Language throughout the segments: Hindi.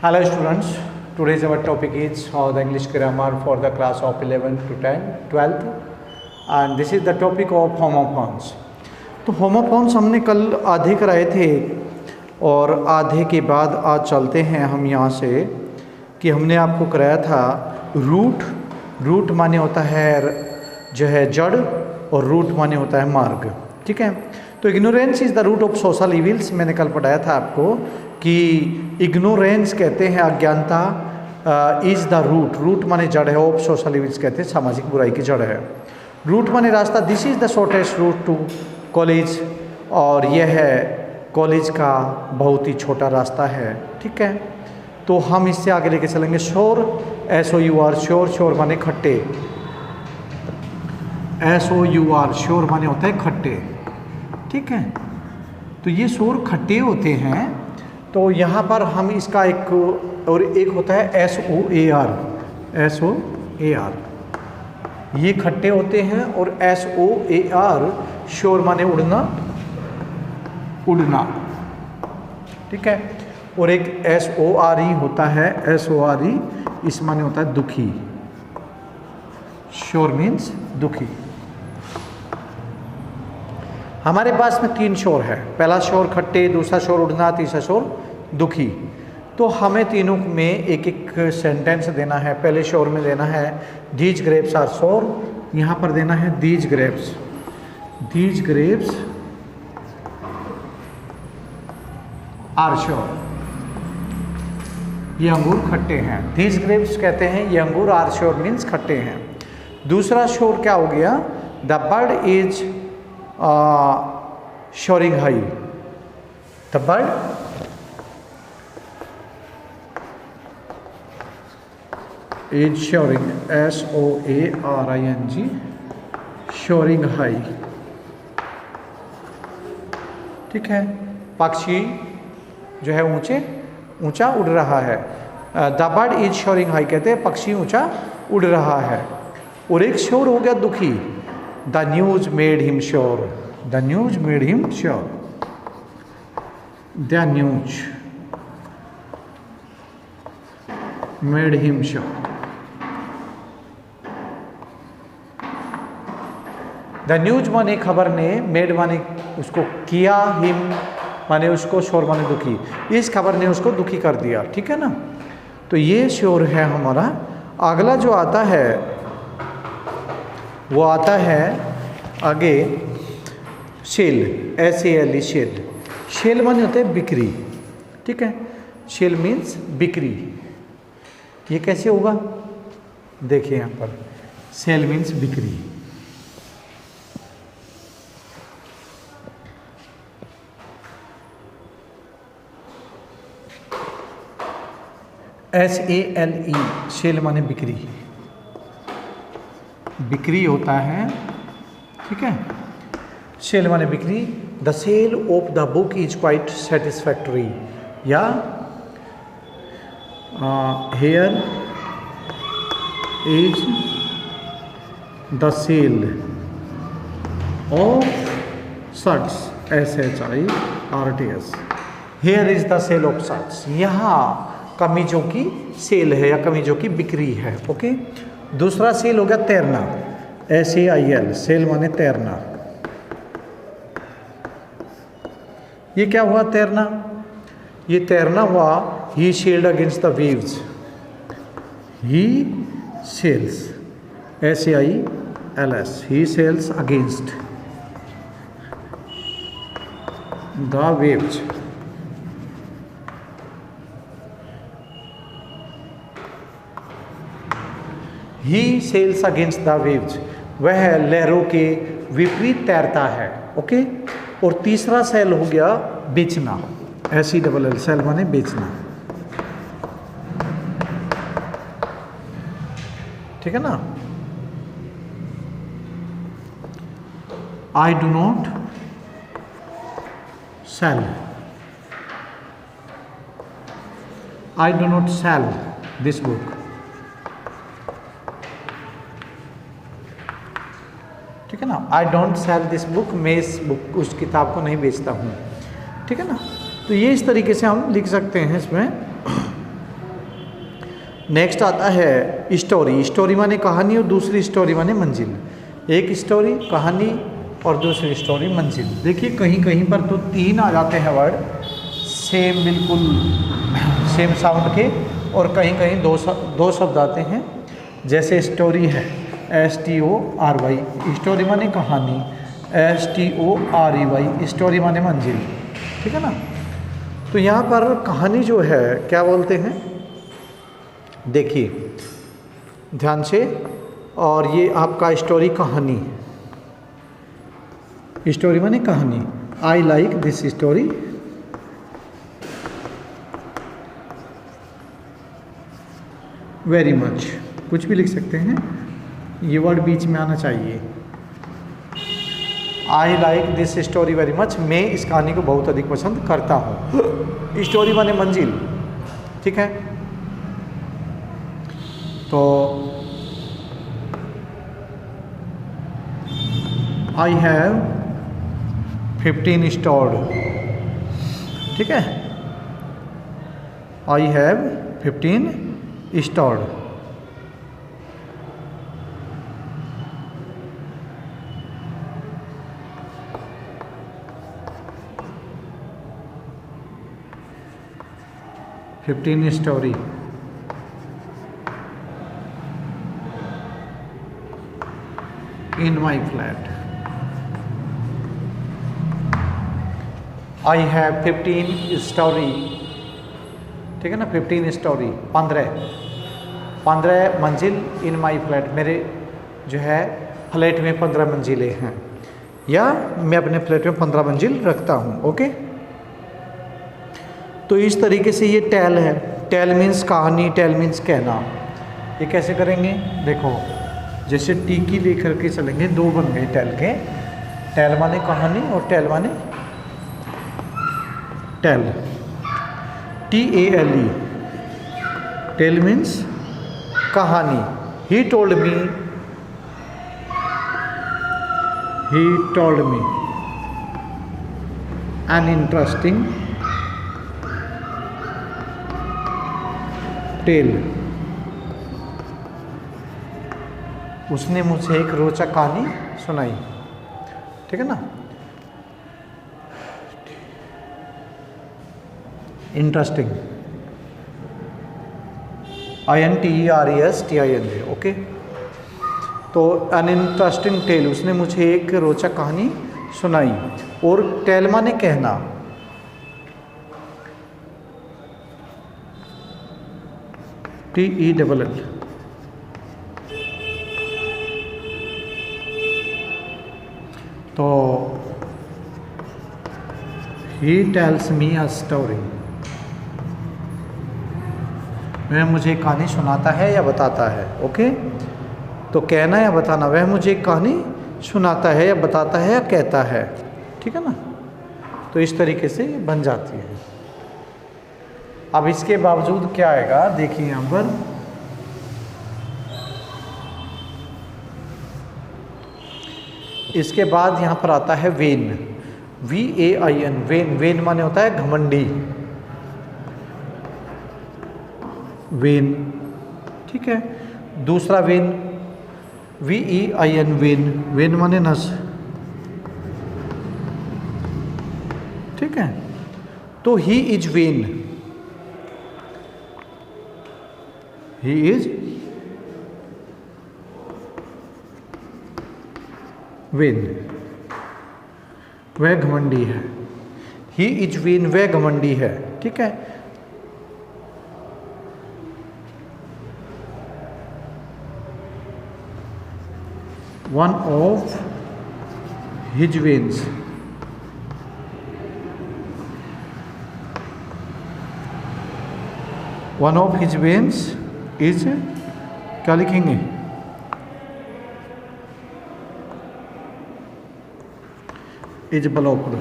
Hello students, today's our topic is the English grammar for the class of 11th to 12th and this is the topic of homophones. तो homophones हमने कल आधे कराए थे और आधे के बाद आज चलते हैं हम यहाँ से कि हमने आपको कराया था रूट माने होता है जो है जड़ और रूट माने होता है मार्ग। ठीक है, तो ignorance is the root of social evils मैंने कल पढ़ाया था आपको कि इग्नोरेंस कहते हैं अज्ञानता, इज़ द रूट माने जड़ है, ऑफ सोशल इविल्स कहते हैं सामाजिक बुराई की जड़ है। रूट माने रास्ता, this is the shortest route to college और यह है कॉलेज का बहुत ही छोटा रास्ता है। ठीक है, तो हम इससे आगे लेके चलेंगे। शोर, SOUR शोर माने खट्टे, SOUR शोर माने होता है खट्टे। ठीक है, तो ये शोर खट्टे होते हैं। तो यहाँ पर हम इसका एक और एक होता है SOAR ये खट्टे होते हैं और SOAR शोर माने उड़ना। ठीक है, और एक SORE होता है, SORE इस माने होता है दुखी। शोर मीन्स दुखी। हमारे पास में 3 शोर है, पहला शोर खट्टे, दूसरा शोर उड़ना, तीसरा शोर दुखी। तो हमें तीनों में एक एक सेंटेंस देना है। पहले शोर में देना है दीज ग्रेप्स आर शोर, यहाँ पर देना है दीज ग्रेप्स आर शोर, ये अंगूर खट्टे हैं। दीज ग्रेप्स कहते हैं ये अंगूर, आर शोर मीन्स खट्टे हैं। दूसरा शोर क्या हो गया, the bird is shoring high, the bird is shoring, SOARING shoring high. ठीक है, पक्षी जो है ऊंचा उड़ रहा है। The bird is shoring high कहते हैं पक्षी ऊंचा उड़ रहा है। और एक शोर हो गया दुखी, the news made him sure, the news made him sure, the news made him sure. The news माने खबर ने, मेड माने उसको किया, हिम माने उसको, शोर माने दुखी, इस खबर ने उसको दुखी कर दिया। ठीक है ना, तो ये शोर है हमारा। अगला जो आता है वो आता है आगे शेल, SALE शेल। शेल माने होते हैं बिक्री। ठीक है, शेल मीन्स बिक्री। ये कैसे होगा, देखिए यहाँ पर सेल मीन्स बिक्री। SALE सेल माने बिक्री, बिक्री होता है। ठीक है, सेल माने बिक्री। The sale of the book is quite satisfactory, या here is the sale of shirts, SHIRTS, here is the sale of shirts. यहाँ कमीजों की सेल है या कमीजों की बिक्री है। ओके, दूसरा सेल हो गया तैरना, SAIL सेल माने तैरना। ये क्या हुआ तैरना, ये तैरना हुआ he sailed against the waves, he sails, SAILS he sails against the waves. He sails against the waves, वह लहरों के विपरीत तैरता है। ओके, और तीसरा सेल हो गया बेचना, SELL सेल माने बेचना। ठीक है ना, I do not sell, I do not sell this book. ठीक है ना, I don't sell this book, मैं इस बुक उस किताब को नहीं बेचता हूँ। ठीक है ना, तो ये इस तरीके से हम लिख सकते हैं इसमें नेक्स्ट आता है स्टोरी। स्टोरी माने कहानी और दूसरी स्टोरी माने मंजिल। एक स्टोरी कहानी और दूसरी स्टोरी मंजिल। देखिए कहीं कहीं पर तो 3 आ जाते हैं वर्ड सेम, बिल्कुल सेम साउंड के, और कहीं कहीं दो शब्द आते हैं। जैसे स्टोरी है STORY, स्टोरी माने कहानी, STORY स्टोरी माने मंजिल, ठीक है ना। तो यहाँ पर कहानी जो है क्या बोलते हैं, देखिए ध्यान से, और ये आपका स्टोरी कहानी, स्टोरी माने कहानी। I like this story, very much, कुछ भी लिख सकते हैं, ये वर्ड बीच में आना चाहिए। I like this story very much, मैं इस कहानी को बहुत अधिक पसंद करता हूँ। स्टोरी माने मंजिल, ठीक है। तो आई हैव 15 स्टोर्ड, ठीक है। I have 15 stored. Story, in my flat. I have 15 story, ठीक है ना। 15 स्टोरी 15 मंजिल इन माई फ्लैट, मेरे जो है फ्लैट में 15 मंजिलें हैं, या मैं अपने फ्लैट में 15 मंजिल रखता हूँ। ओके, तो इस तरीके से ये टेल है। टेल मीन्स कहानी, टेल मीन्स कहना। ये कैसे करेंगे, देखो जैसे टीकी लेकर के चलेंगे, 2 बन गए टेल के। टेल माने कहानी और टेल माने टेल, TALE। टेल मीन्स कहानी। He told me an interesting tale, उसने मुझे एक रोचक कहानी सुनाई, ठीक है ना। Interesting, INTERESTING, okay. तो एन इंटरेस्टिंग टेल, उसने मुझे एक रोचक कहानी सुनाई। और टेल माने कहना, TELL। तो he tells me a story, वह मुझे कहानी सुनाता है या बताता है। ओके, तो कहना या बताना, वह मुझे कहानी सुनाता है या बताता है या कहता है, ठीक है ना। तो इस तरीके से बन जाती है। अब इसके बावजूद क्या आएगा, देखिए यहाँ पर इसके बाद यहाँ पर आता है वेन, VAIN, वेन। वेन माने होता है घमंडी, वेन, ठीक है। दूसरा वेन VEIN, वेन। वेन माने नस, ठीक है। तो he is when, he is when, वह घमंडी है। ही इज वेन, वह घमंडी है, ठीक है। One of his veins, one of his veins is, क्या लिखेंगे, इज ब्लॉक्ड।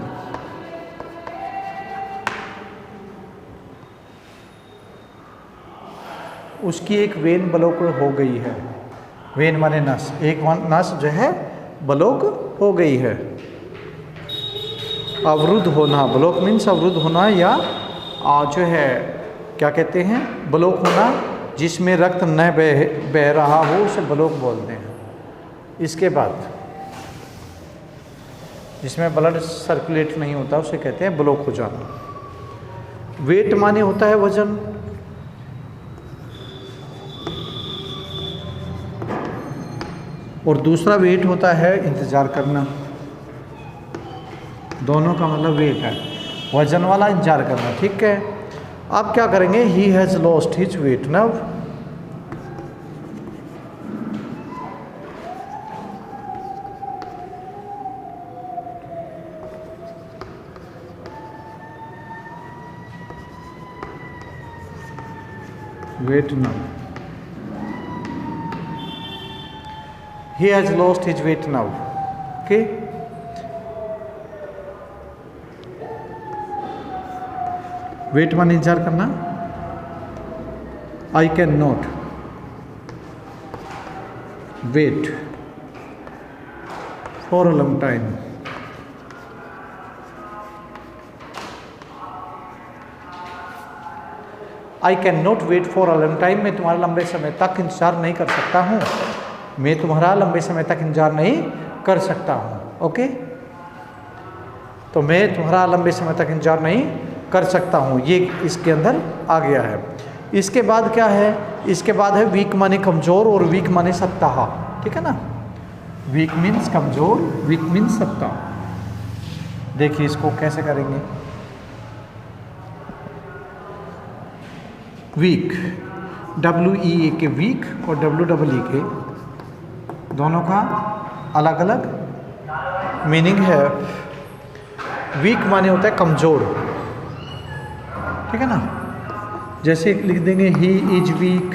उसकी एक वेन ब्लॉक हो गई है। वेन माने नस, एक नस जो है ब्लॉक हो गई है। अवरुद्ध होना, ब्लॉक मीन्स अवरुद्ध होना, या जो है क्या कहते हैं, ब्लॉक होना, जिसमें रक्त न बह रहा हो उसे ब्लॉक बोलते हैं। इसके बाद जिसमें ब्लड सर्कुलेट नहीं होता उसे कहते हैं ब्लॉक हो जाना। वेट माने होता है वजन, और दूसरा वेट होता है इंतज़ार करना। दोनों का मतलब वेट है, वजन वाला इंतजार करना, ठीक है। अब क्या करेंगे, he has lost his weight now. Weight now, he has lost his weight now, okay। Wait माने इंतजार करना। I can not wait for a long time. I can not wait for a long time, मैं तुम्हारा लंबे समय तक इंतजार नहीं कर सकता हूँ। मैं तुम्हारा लंबे समय तक इंतजार नहीं कर सकता हूँ, ओके। तो मैं तुम्हारा लंबे समय तक इंतजार नहीं कर सकता हूँ, ये इसके अंदर आ गया है। इसके बाद क्या है, इसके बाद है वीक माने कमज़ोर और वीक माने सप्ताह, ठीक है ना। वीक मीन्स कमज़ोर, वीक मीन्स सप्ताह। देखिए इसको कैसे करेंगे। वीक, WEA के वीक और WEE के दोनों का अलग अलग मीनिंग है। वीक माने होता है कमज़ोर, ठीक है ना। जैसे लिख देंगे he is weak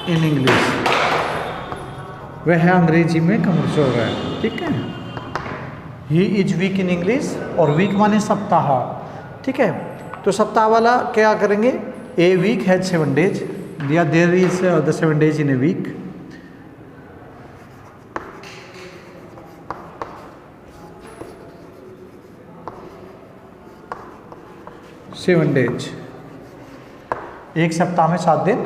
in English, वह अंग्रेजी में कमज़ोर है, ठीक है। He is weak in English, और वीक माने सप्ताह, ठीक है। तो सप्ताह वाला क्या करेंगे, ए वीक हैज 7 days, या there is the 7 days in a week. Seven days, एक सप्ताह में 7 दिन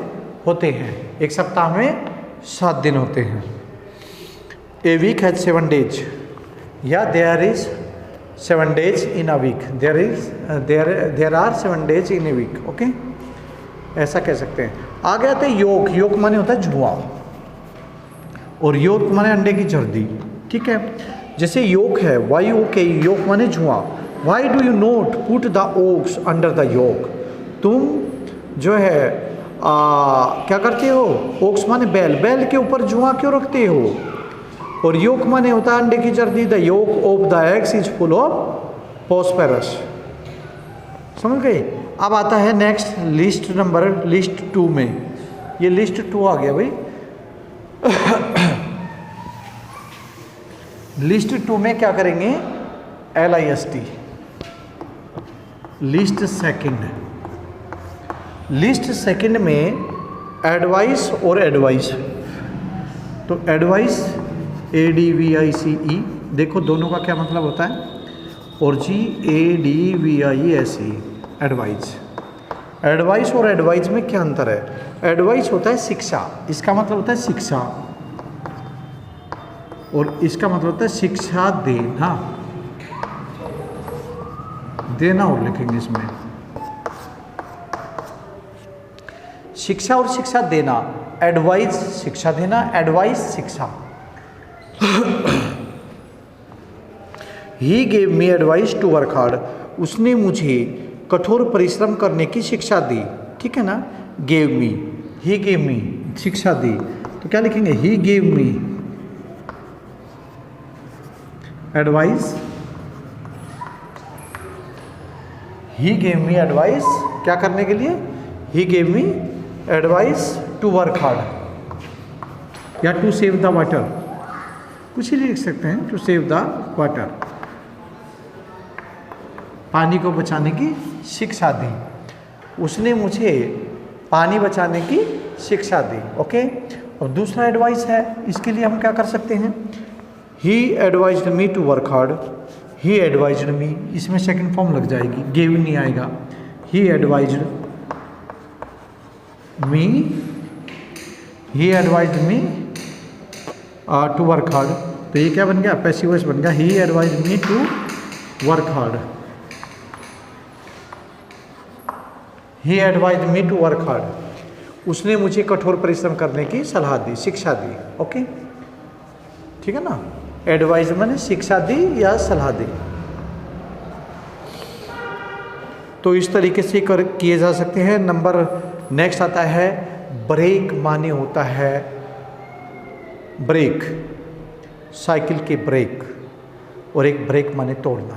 होते हैं, एक सप्ताह में 7 दिन होते हैं। ए वीक हैज 7 days, या there is 7 days in a week, there are 7 days in a week, okay, ऐसा कह सकते हैं। आगे आते हैं योग। योग माने होता है जुआ, और योग माने अंडे की जर्दी, ठीक है। जैसे योग है YOK, योग माने जुआ। Why do you not put the ox under the yoke, तुम जो है क्या करते हो, ओक्स माने बैल, बैल के ऊपर जुआ क्यों रखते हो। और योग माने होता है अंडे की जर्दी। द योग of the eggs is full of phosphorus, समझ गए। अब आता है नेक्स्ट लिस्ट नंबर, लिस्ट 2 में, ये लिस्ट 2 आ गया भाई। लिस्ट 2 में क्या करेंगे, LIST, list second. List second में एडवाइस और एडवाइस, तो एडवाइस ADVICE, देखो दोनों का क्या मतलब होता है, और GADVISE, एडवाइस। एडवाइस और एडवाइस में क्या अंतर है, एडवाइस होता है शिक्षा, इसका मतलब होता है शिक्षा, और इसका मतलब होता है शिक्षा देना, देना और लिखेंगे इसमें, शिक्षा और शिक्षा देना। एडवाइस शिक्षा देना, एडवाइस शिक्षा। He gave me advice to work hard, उसने मुझे कठोर परिश्रम करने की शिक्षा दी, ठीक है ना। गेव मी, ही गेव मी, शिक्षा दी, तो क्या लिखेंगे, he gave me advice, he gave me advice क्या करने के लिए, he gave me advice to work hard, या टू सेव द वाटर, कुछ ही लिख सकते हैं, टू सेव द वाटर, पानी को बचाने की शिक्षा दी, उसने मुझे पानी बचाने की शिक्षा दी, ओके। और दूसरा एडवाइस है, इसके लिए हम क्या कर सकते हैं, he advised me to work hard, he advised me, इसमें सेकंड फॉर्म लग जाएगी, गेव नहीं आएगा, he advised me, he advise me to work hard. तो ये क्या बन गया, पैसिव वॉइस बन गया, he advise me to work hard. He advise me to work hard, उसने मुझे कठोर परिश्रम करने की सलाह दी, शिक्षा दी। ओके, ठीक है ना। एडवाइज मैंने शिक्षा दी या सलाह दी। तो इस तरीके से किए जा सकते हैं। नंबर नेक्स्ट आता है ब्रेक, माने होता है ब्रेक, साइकिल के ब्रेक, और एक ब्रेक माने तोड़ना।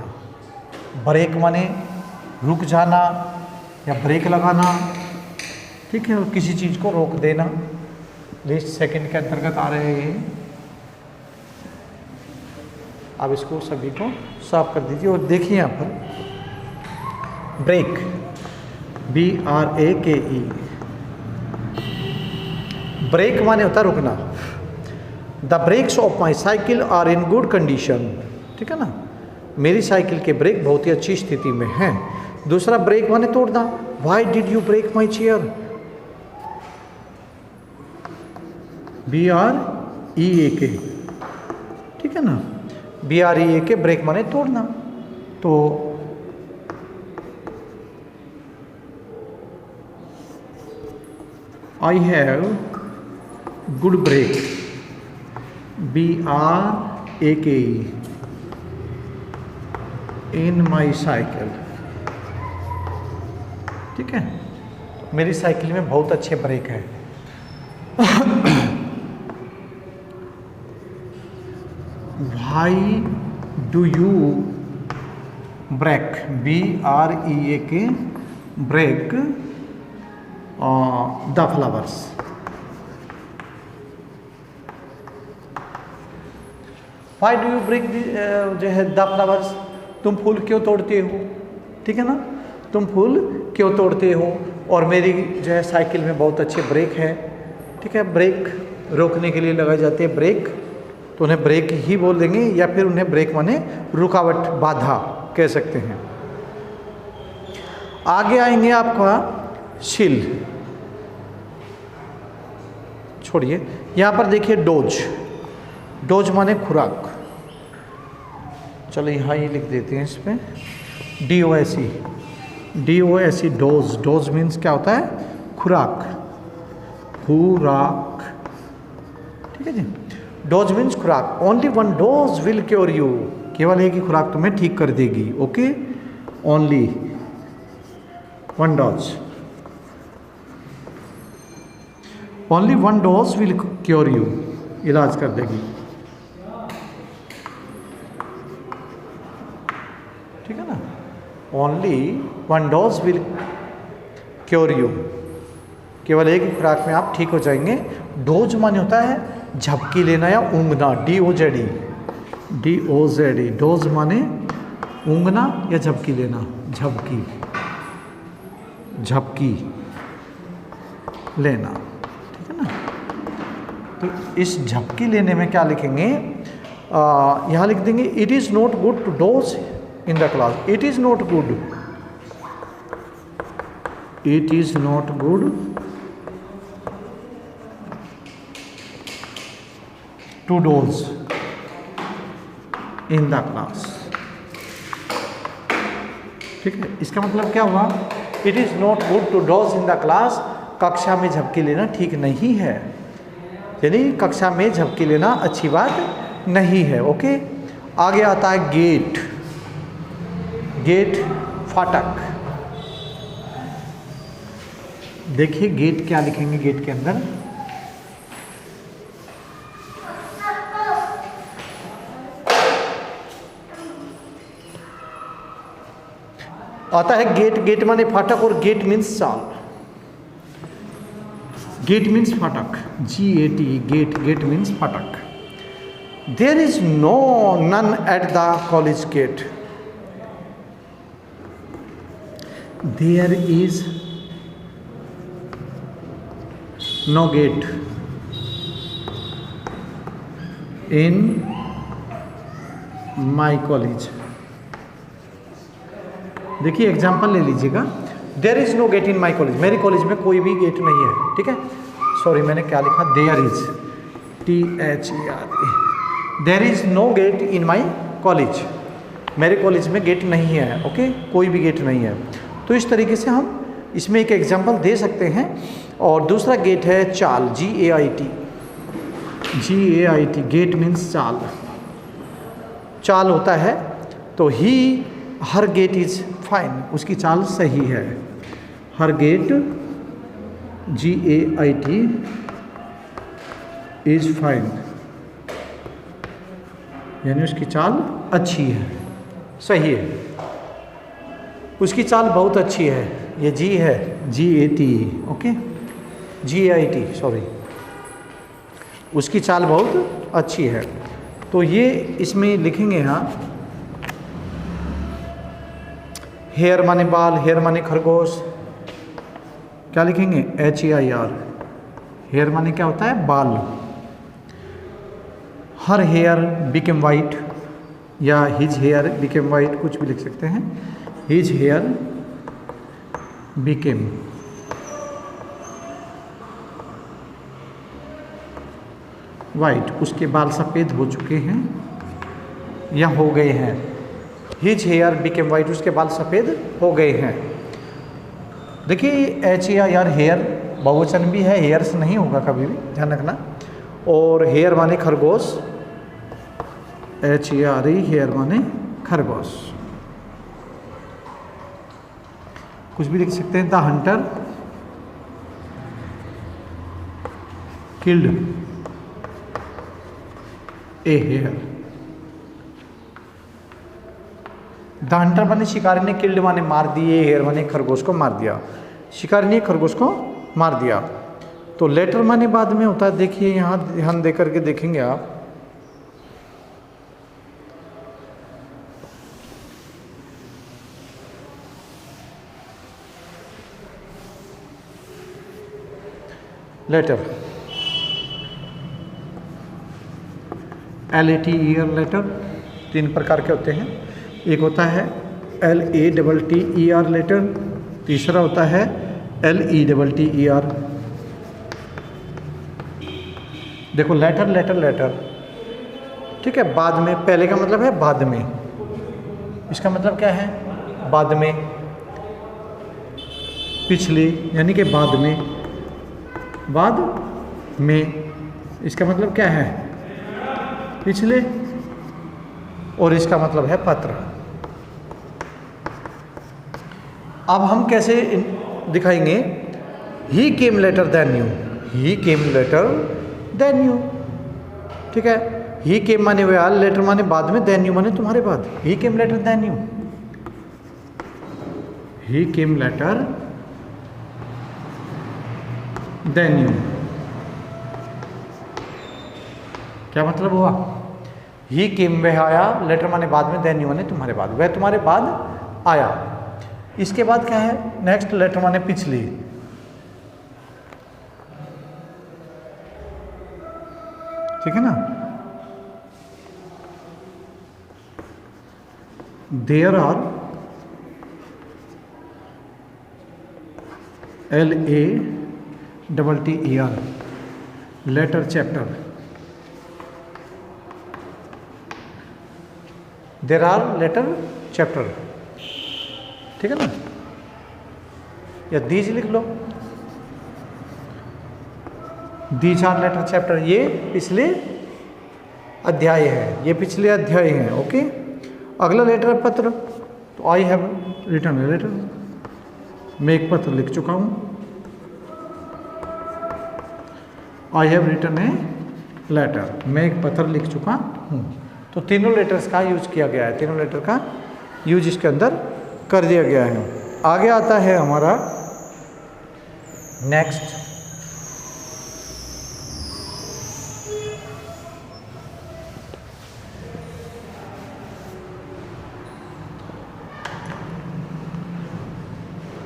ब्रेक माने रुक जाना या ब्रेक लगाना, ठीक है, और किसी चीज़ को रोक देना। लिस्ट सेकंड के अंतर्गत आ रहे हैं ये। आप इसको सभी को साफ कर दीजिए और देखिए यहाँ पर ब्रेक, BRAKE, ब्रेक माने होता है रुकना। The brakes of my cycle are in good condition, ठीक है ना, मेरी साइकिल के ब्रेक बहुत ही अच्छी स्थिति में हैं। दूसरा ब्रेक माने तोड़ना, why did you break my chair, BREAK, ठीक है ना, BREAK, ब्रेक माने तोड़ना। तो I have good brake, BRAKE, in my cycle, ठीक है, मेरी साइकिल में बहुत अच्छे ब्रेक है। Why do you break, BREAK, break the flowers, why do you break जो है द फ्लावर्स, तुम फूल क्यों तोड़ते हो, ठीक है ना, तुम फूल क्यों तोड़ते हो। और मेरी जो है साइकिल में बहुत अच्छे ब्रेक है, ठीक है, ब्रेक रोकने के लिए लगाए जाते हैं ब्रेक, तो उन्हें ब्रेक ही बोल देंगे, या फिर उन्हें ब्रेक माने रुकावट, बाधा कह सकते हैं। आगे आएंगे आपका शिल, छोड़िए, यहाँ पर देखिए डोज, डोज माने खुराक, चलो यहाँ ही लिख देते हैं इसमें, DOSE, DOSE, dose, dose means क्या होता है, खुराक, खुराक, ठीक है जी, डोज मीन्स खुराक। Only one dose will cure you, केवल एक ही खुराक तुम्हें ठीक कर देगी। Okay, only one dose, only one dose will cure you, इलाज कर देगी, ठीक है ना, only one dose will cure you, केवल एक ही खुराक में आप ठीक हो जाएंगे। डोज माने होता है झपकी लेना या ऊँघना, DOZE, DOZE, डोज माने ऊँघना या झपकी लेना, झपकी, झपकी लेना, ठीक है ना। तो इस झपकी लेने में क्या लिखेंगे, यहाँ लिख देंगे it is not good to doze in the class, it is not good, it is not good to doze in the class, ठीक है। इसका मतलब क्या हुआ, it is not good to doze in the class, कक्षा में झपकी लेना ठीक नहीं है, यानी कक्षा में झपकी लेना अच्छी बात नहीं है। ओके, आगे आता है गेट, गेट फाटक, देखिए गेट क्या लिखेंगे, गेट के अंदर आता है गेट, गेट माने फाटक, और गेट मीन्स चाल, गेट मीन्स फाटक, GAT, गेट, गेट मीन्स फाटक। There is no nun at the college gate, there is no gate in my college. देखिए एग्जाम्पल ले लीजिएगा, there is no gate in my college, मेरे कॉलेज में कोई भी गेट नहीं है, ठीक है। सॉरी मैंने क्या लिखा, there is, THERE, there is no gate in my college, मेरे कॉलेज में गेट नहीं है, ओके, कोई भी गेट नहीं है। तो इस तरीके से हम इसमें एक एग्जांपल दे सकते हैं। और दूसरा गेट है चाल, GAIT, गेट मीन्स चाल, चाल होता है। तो ही, हर गेट इज फाइन, उसकी चाल सही है, हर गेट GAIT इज फाइन, यानी उसकी चाल अच्छी है, सही है, उसकी चाल बहुत अच्छी है। ये जी है, GATE, ओके, GAIT, सॉरी, उसकी चाल बहुत अच्छी है। तो ये इसमें लिखेंगे यहाँ, हेयर माने बाल, हेयर माने खरगोश, क्या लिखेंगे, HEIR, हेयर माने क्या होता है, बाल। हर हेयर बिकेम वाइट, या हिज हेयर बिकेम वाइट, कुछ भी लिख सकते हैं, हिज हेयर बिकेम वाइट, उसके बाल सफ़ेद हो चुके हैं या हो गए हैं। हिज हेयर बिकेम वाइट, उसके बाल सफ़ेद हो गए हैं। देखिए HEIR, हेयर बहुवचन भी है, हेयर्स नहीं होगा कभी भी, ध्यान रखना। और हेयर माने खरगोश, HERE, हेयर माने खरगोश, कुछ भी लिख सकते हैं। The hunter killed a hare, the hunter माने शिकारी ने, किल्ड माने मार दिए, हेयर माने खरगोश को मार दिया, शिकारी ने खरगोश को मार दिया। तो लेटर माने बाद में होता है, देखिए यहाँ ध्यान दे करके देखेंगे आप, लेटर, LATER, लेटर 3 प्रकार के होते हैं। एक होता है LATTER लेटर, तीसरा होता है LETTER। देखो लेटर, लेटर, लेटर, ठीक है, बाद में, पहले का मतलब है बाद में, इसका मतलब क्या है, बाद में, पिछले यानी कि बाद में, बाद में, इसका मतलब क्या है, पिछले, और इसका मतलब है पत्र। अब हम कैसे दिखाएंगे, he came later than you, he came later than you, ठीक है। ही केम माने वे आल, लेटर माने बाद में, देन यू माने तुम्हारे बाद। He came later than you, he came later than you, क्या मतलब हुआ, ही केम वह आया, लेटर माने बाद में, देन यू माने तुम्हारे बाद, वह तुम्हारे बाद आया। इसके बाद क्या है, नेक्स्ट, लेटर माने पिछली, ठीक है ना। There are LATTER latter chapter, there are latter chapter, ठीक है ना, या दीज लिख लो, दीज आर लेटर चैप्टर, ये पिछले अध्याय है, ये पिछले अध्याय हैं, ओके। अगला लेटर पत्र, तो I have written a letter, मैं एक पत्र लिख चुका हूँ, I have written a letter, मैं एक पत्र लिख चुका हूँ। तो तीनों लेटर्स का यूज किया गया है, तीनों लेटर का यूज इसके अंदर कर दिया गया है। आगे आता है हमारा नेक्स्ट,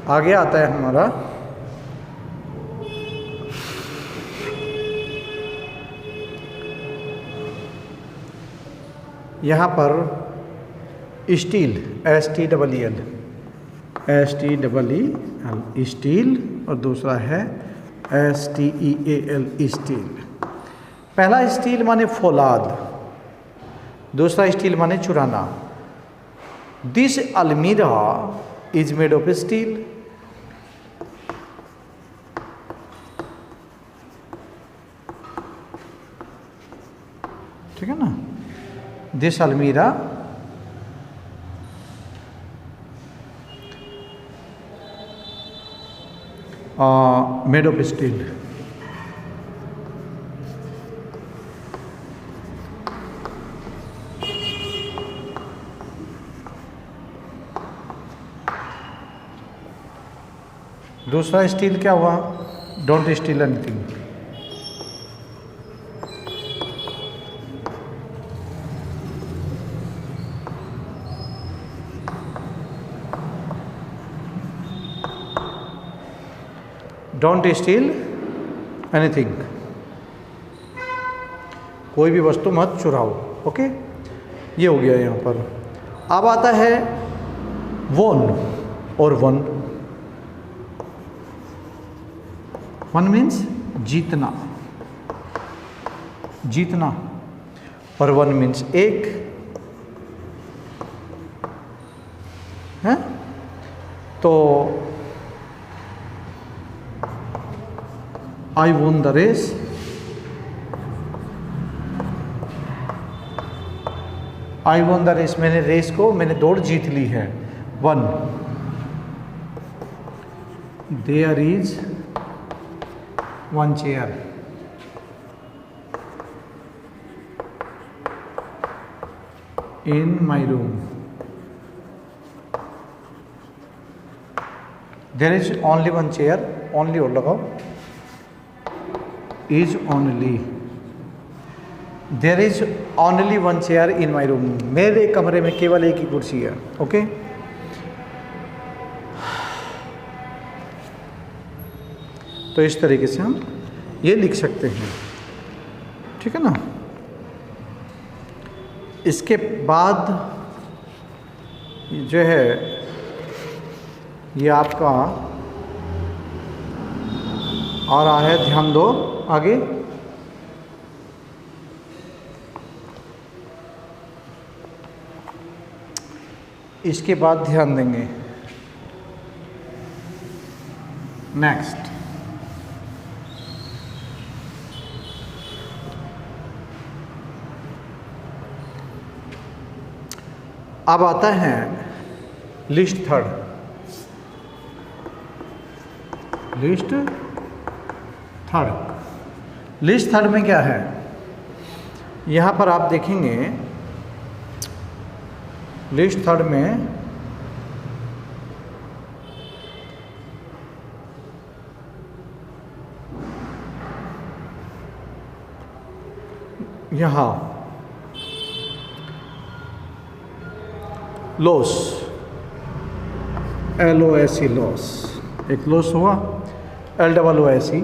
आगे आता है हमारा यहाँ पर स्टील, STEEL, STEEL स्टील, और दूसरा है STEAL स्टील। पहला स्टील माने फौलाद, दूसरा स्टील माने चुराना। दिस अलमीरा इज मेड ऑफ स्टील। ठीक है ना, दिस अलमीरा मेड ऑफ स्टील। दूसरा स्टील क्या हुआ? Don't steel anything. Don't steel anything, कोई भी वस्तु मत चुराओ। ओके, ये हो गया यहाँ पर। अब आता है वॉन और वन। वन मीन्स जीतना, जीतना, और वन मीन्स एक है। तो I won the race, I won the race, मैंने रेस को, मैंने दौड़ जीत ली है। One, there is one chair, in my room, there is only one chair, only और लगाओ, is only, there is only one chair in my room, मेरे कमरे में केवल एक ही कुर्सी है। ओके, तो इस तरीके से हम ये लिख सकते हैं। ठीक है ना, इसके बाद जो है ये आपका आ रहा है, ध्यान दो आगे। इसके बाद ध्यान देंगे नेक्स्ट। अब आता है list third. List third, list third में क्या है? यहाँ पर आप देखेंगे लिस्ट थर्ड में यहाँ लॉस, LOSE लॉस, एक लॉस हुआ, LOOSE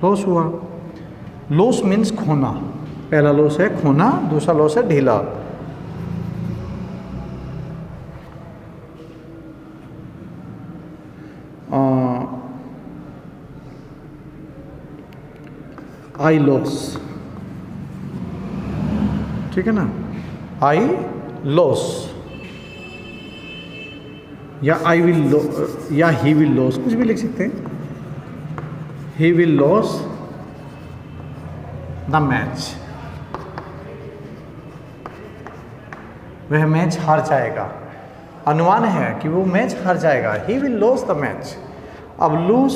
लॉस हुआ। लॉस मीन्स खोना, पहला लॉस है खोना, दूसरा लॉस है ढीला। आई लॉस, ठीक है ना, आई लॉस, या आई विल, या ही विल लॉस, कुछ भी लिख सकते हैं। He will loss the match, वह मैच हार जाएगा। अनुमान है कि वो मैच हार जाएगा। He will loss the match. अब लूज,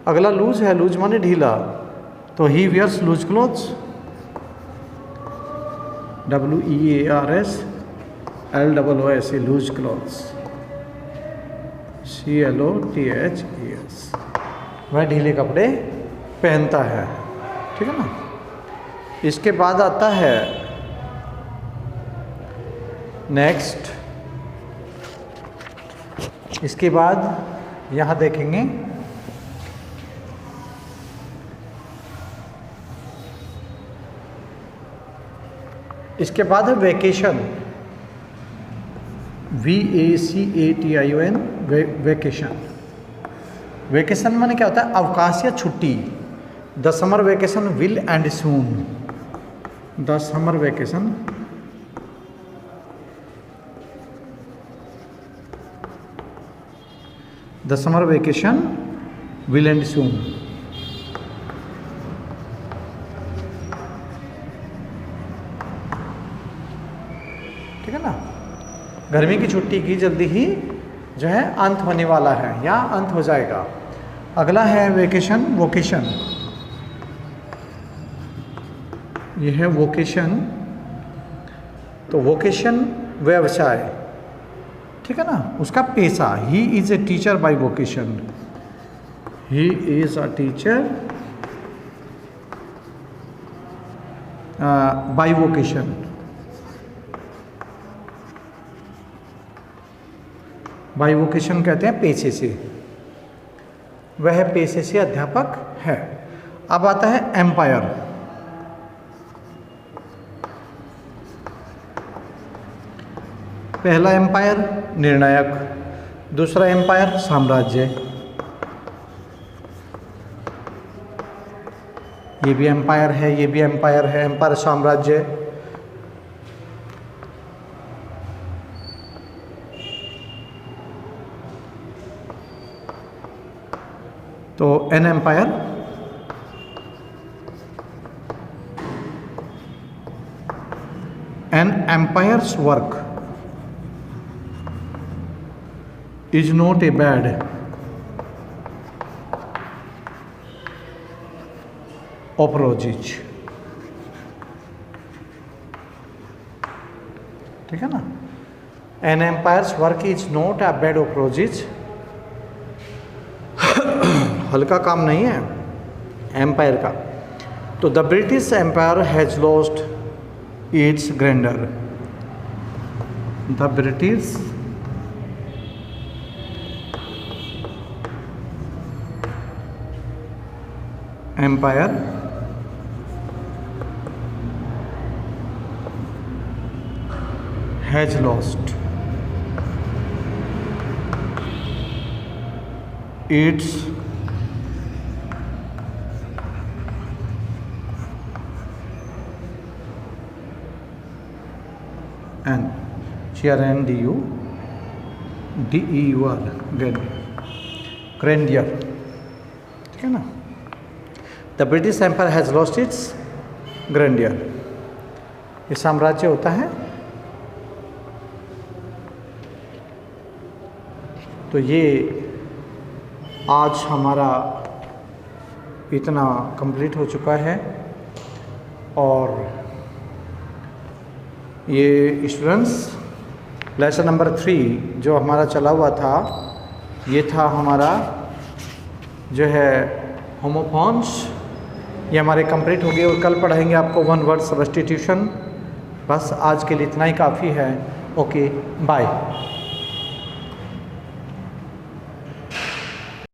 अगला लूज है, लूज माने ढीला, तो he wears loose clothes, WEARS LOOSE loose clothes, CLOTHES, वह ढीले कपड़े पहनता है। ठीक है ना। इसके बाद आता है नेक्स्ट, इसके बाद यहाँ देखेंगे इसके बाद है वेकेशन। VACATION, vacation. वेकेशन माने क्या होता है? अवकाश या छुट्टी। The summer vacation will and soon. The summer vacation will and soon. ठीक है ना? गर्मी की छुट्टी की जल्दी ही जो है अंत होने वाला है या अंत हो जाएगा। अगला है वेकेशन, वोकेशन। ये है वोकेशन। तो वोकेशन व्यवसाय, ठीक है ना, उसका पेशा। He is a teacher by vocation. He is a teacher by vocation. By vocation कहते हैं पेशे से, वह पेशे से अध्यापक है। अब आता है एम्पायर। पहला एम्पायर निर्णायक, दूसरा एम्पायर साम्राज्य। ये भी एम्पायर है, ये भी एम्पायर है। एम्पायर साम्राज्य। तो an umpire, an umpire's work is not a bad approach। ठीक है ना? An umpire's work is not a bad approach. हल्का काम नहीं है एम्पायर का। तो the British empire has lost its grandeur. The British empire has lost its an GRANDEUR grandeur. ठीक है ना? The British empire has lost its grandeur. ये साम्राज्य होता है। तो ये आज हमारा इतना कंप्लीट हो चुका है। और ये स्टूडेंट्स लेसन नंबर 3 जो हमारा चला हुआ था, ये था हमारा जो है होमोफोन्स। ये हमारे कंप्लीट हो गए और कल पढ़ाएंगे आपको वन वर्ड सब्स्टिट्यूशन। बस आज के लिए इतना ही काफ़ी है। Okay, bye.